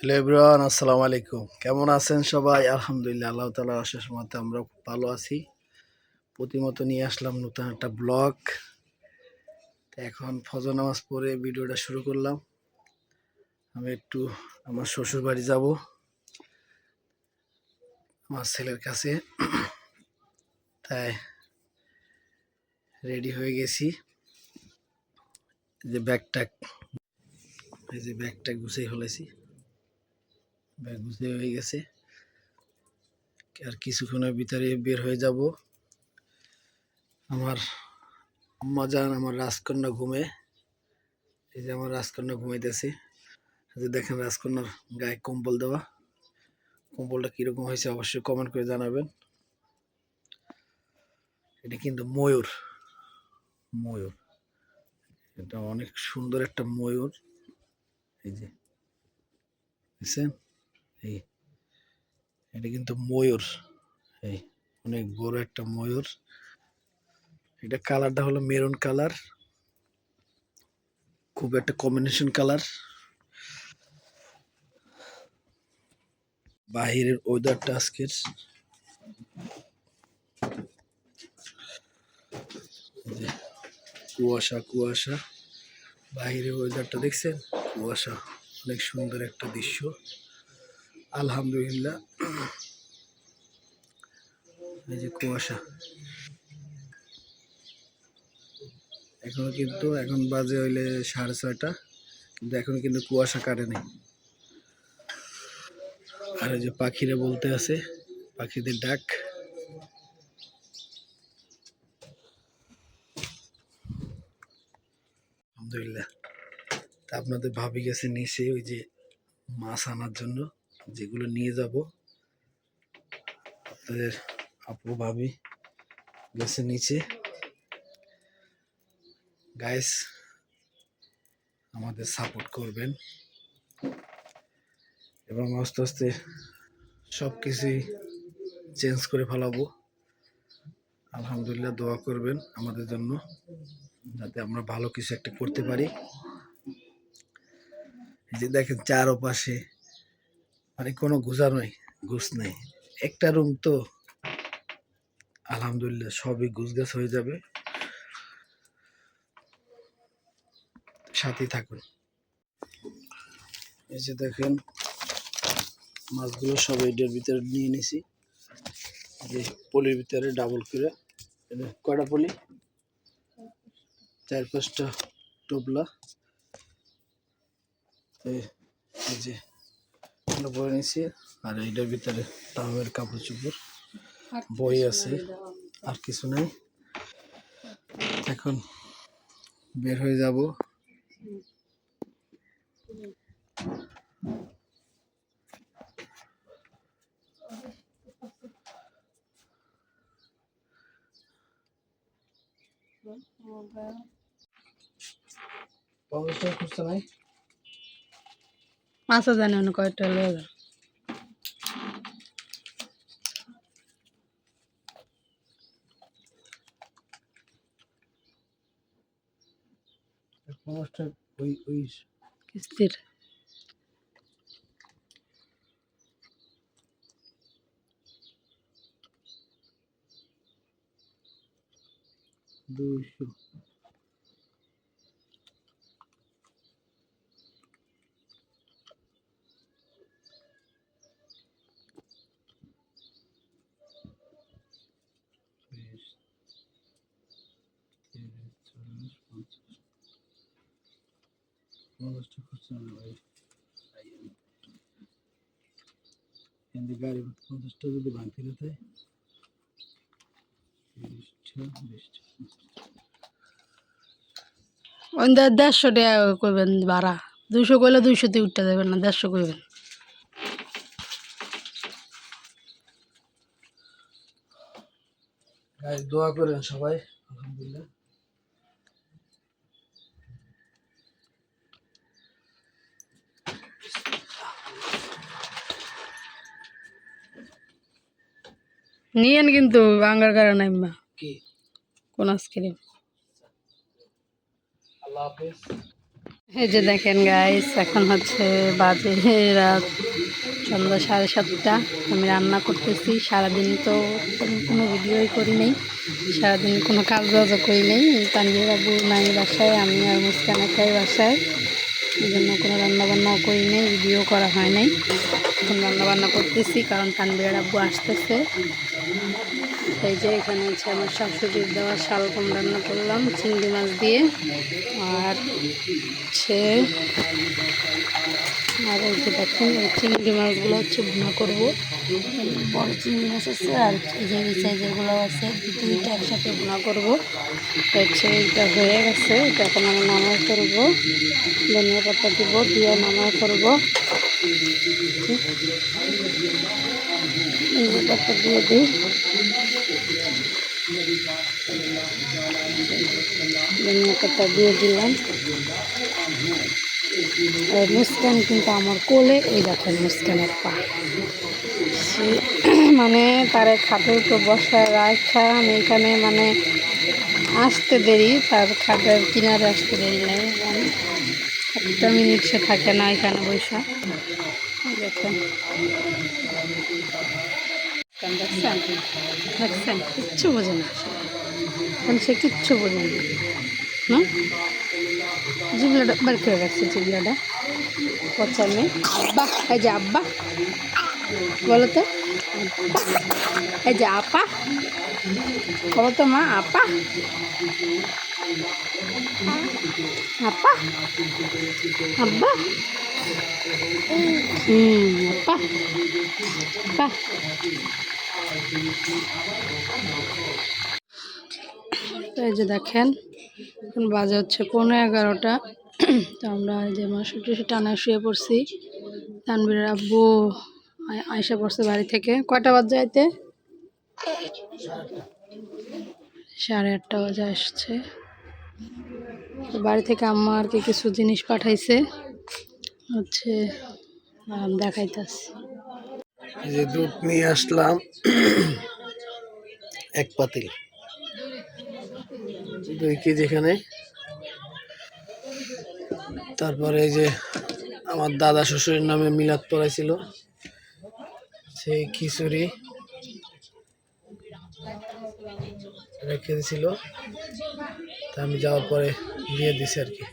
Hello everyone, আসসালামু আলাইকুম। কেমন আছেন সবাই? আলহামদুলিল্লাহ, আল্লাহ তাআলার অশেষ রহমতে আমরা খুব ভালো আছি। প্রতিমতো নিয়ে আসলাম নতুন একটা ব্লগ। এখন ফজর নামাজ পড়ে ভিডিওটা শুরু করলাম। আমি একটু আমার শ্বশুর বাড়ি যাব, আমার ছেলের কাছে। তাই রেডি হয়ে গেছি। এই যে ব্যাগটা গুছিয়ে ফেলেছি। ব্যাগ গুছিয়ে হয়ে গেছে, আর কিছুক্ষণের ভিতরে বের হয়ে যাব। আমার আম্মাজান, আমার রাজকন্যা এই যে আমার রাজকন্যা ঘুমাইতেছে। যে দেখেন রাজকন্যার গায়ে কম্বল দেওয়া। কম্বলটা কিরকম হয়েছে অবশ্যই কমেন্ট করে জানাবেন। এটা কিন্তু ময়ূর। ময়ূর এটা অনেক সুন্দর একটা ময়ূর। এই যে দেখছেন, এই এটা কিন্তু ময়ূর। এই অনেক বড় একটা ময়ূর। এটা কালারটা হলো মেরুন কালার, খুব একটা কম্বিনেশন কালার। বাহিরের ওয়েদারটা আজকের কুয়াশা কুয়াশা। বাহিরের ওয়েদারটা দেখছেন, কুয়াশা। অনেক সুন্দর একটা দৃশ্য, আলহামদুলিল্লাহ। এই যে কুয়াশা, এখন বাজে হইলে 6:30, কিন্তু এখনো কিন্তু কুয়াশা কাটে নাই। আর এই যে পাখিরা বলতে আছে, পাখিদের ডাক। আলহামদুলিল্লাহ। তা আপনাদের ভাবি গেছে নিচে ওই যে মাছ আনার জন্য, যেগুলো নিয়ে যাব। আপনাদের আপু ভাবি গেছে নিচে। গাইস, আমাদের সাপোর্ট করবেন এবং আস্তে আস্তে সব কিছুই চেঞ্জ করে ফেলাবো। আলহামদুলিল্লাহ, দোয়া করবেন আমাদের জন্য, যাতে আমরা ভালো কিছু একটা করতে পারি। এই যে দেখেন চারপাশে মানে কোনো গুছ নাই। একটা রুম তো, আলহামদুলিল্লাহ সবই গুছগাছ হয়ে যাবে। সাথে থাকুন। এই যে দেখেন মাছগুলো সব এটার ভিতরে নিয়ে নিছি, যে পলির ভিতরে ডাবল করে। কয়টা পলি? 4-5টা টোপলা। এই যে ভরে নিছি। আর এইটার ভিতরে তামের কাপড় চোপড়, বই আছে, আর কিছু নাই। এখন বের হয়ে যাব। খুঁজতে নাই, মাছ জানি না কয়টা লেগে। ওই কিস্তির দুইশো। গাড়ি 50টা যদি ভাঙতে থাকে, 150 টাকা করবেন ভাড়া। 200 কইলে 200-তে উঠতে যাবেন না, 150 কইবেন। দোয়া করেন সবাই। আলহামদুলিল্লাহ। নিয়েন কিন্তু ভাঙ্গার কারণে কি কোন আইসক্রিম। আল্লাহ হাফেজ। এই যে দেখেন গাইস, এখন হচ্ছে বাজে রাত সন্ধ্যা 7:30। আমি রান্না করতেছি। সারাদিন তো কোনো ভিডিওই করি নাই, সারাদিন কোনো কাজ বাজও করি নাই। তানভীর আব্বু নাই বাসায়, আমি আর মুস্কান একাই বাসায়, এই জন্য কোনো রান্নাবান্নাও করি নাই, ভিডিও করা হয় নাই। এখন রান্নাবান্না করতেছি কারণ তানভীর আব্বু আসতেছে। এই যে এখানে হচ্ছে আমার শাশুড়ির দেওয়া শালগম রান্না করলাম চিংড়ি মাছ দিয়ে, আর হচ্ছে আর এই যে দেখেন এই চিংড়ি মাছগুলো হচ্ছে ভুনা করবো। বড় চিংড়ি মাছ আছে আর এই যে এই সাইজেরগুলো আছে, দুইটা একসাথে ভুনা করবো। হচ্ছে এইটা হয়ে গেছে, এটা এখন আমি নামাই করবো, ধনিয়া পাতা দিব, দিয়ে নামাই করবো। এই যে পাতা দিয়ে দিই, ধনিয়া পাতা দিয়ে দিলাম। আর মুস্কান কিন্তু আমার কোলে, এই দেখেন মুস্কানের পা, সে মানে তারে খাটের উপর বসায় রাখা, আমি এখানে মানে আসতে দেরি, তার খাটের কিনারে আসতে দেরি নেই, মানে একটা মিনিট সে থাকে না এখানে বৈশা। দেখেন দেখছেন দেখছেন, কিচ্ছু বোঝে না, এখন সে কিচ্ছু বোঝে না। হুম, জিবলাটা বার করে রাখছে, জিবলাটা পচার নেই। আব্বা, এই যে আব্বা বলো তো, এই যে আপা বলো তো, মা আপা, আপা, আব্বা, আপা, আপা। তো এই যে দেখেন এখন বাজে হচ্ছে 11:15। তো আমরা এই যে আমার শুটে টানা শুয়ে পড়ছি। তানভীরের আব্বু আয়সা পড়ছে বাড়ি থেকে। কয়টা বাজে আইতে? 8:30 বাজে আসছে। তো বাড়ি থেকে আম্মা আর কি কিছু জিনিস পাঠাইছে, হচ্ছে দেখাইতেছি। এই যে দুধ নিয়ে আসলাম 1 পাতিল, 2 কেজি এখানে। তারপরে এই যে আমার দাদা শ্বশুরের নামে মিলাদ পড়াইছিল, সেই খিচুড়ি রেখে দিছিল, তা আমি যাওয়ার পরে দিয়ে দিছি আর কি।